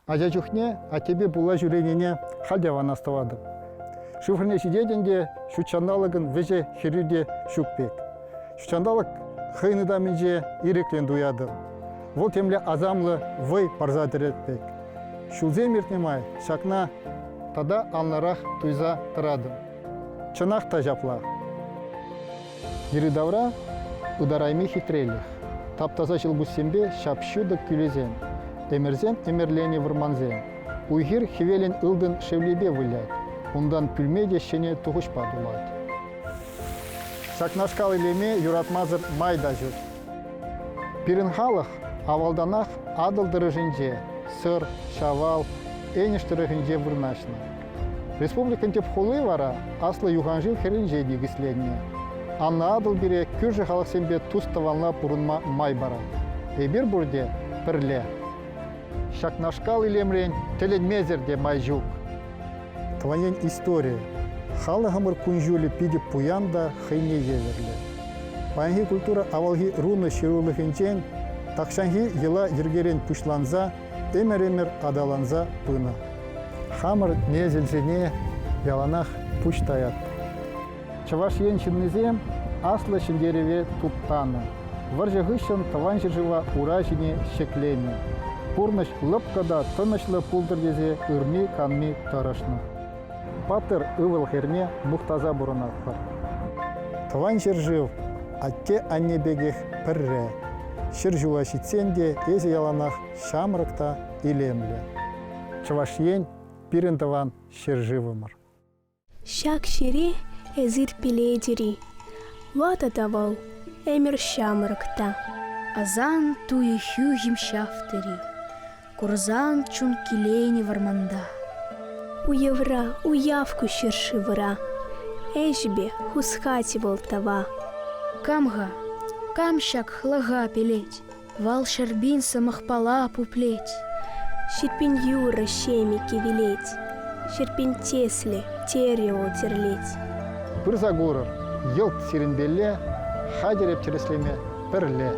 Ажа жүхне, а тебе була жүрегіне халдяван аставады. Шифрне жидеденде шучандалығын веже херюде шукпек. Шучандалық хыйныда менже иреклен дуяды. Вол темле азамлы вой парзадыретпек. Шулзе миртнемай, шакна тада алнарах туйза тырады. Чынақ та жапла. Еридавра ударайми хитрелих. Таптаза жыл бұссембе шапшуды күлезен. Эмерзен эмерлене вырманзен. Уйгир хевелен ылдын шевлебе вылять. Ондан пүлмеде шене туғышпа дулать. Сакнашкал илеме юратмазыр майда жүр. Пирин халық авалданақ адылдыры жинже, сыр, шавал, энештірі жинже вырнашны. Республикан теп холы вара аслы юғанжил херінже дегісленне. Анна адыл бире күржі халық сенбе туставанла пурынма май бара. Эбир бурде пірле. Шакнашкал илемрен теленмезерде май жүк. Твоен история. Халығымыр күнжулі пиді пуянда хыйне еверлі. Паянги культура авалги руны шерулыхынчен, такшанги ела ергерен пушланза, эмер-эмер адаланза пына. Хамыр незелзене яланах пуштаят. Чаваш еншіннізем аслы шындереве туттаны. Варжы ғышын таван жыжыва уражине шеклене. Пурныш лыпкада тынышлы пулдырдезе ырми канми тарашны. Патыр ывыл херне мұқтаза бұрынатпар. Таван жыр атте аннебегех пірре. Шыр жула шитсенде езе яланах шамрыкта илемле. Чавашиен пирен таван шыр живымыр. Шак шире эзир пиледери. Вата тавал эмир шамрыкта. Азан туе хюгим шафтери. Курзан чун килейни варманда. Уевра, уявку шершивра. Эжбе хусхати волтава. Камга, камщак хлага пелеть. Вал шербин самахпала пуплеть. Шерпин юра щемики велеть. Шерпин тесли терео терлеть. Пырзагурыр, елт сиренбелле, хадереп тереслеме пірле.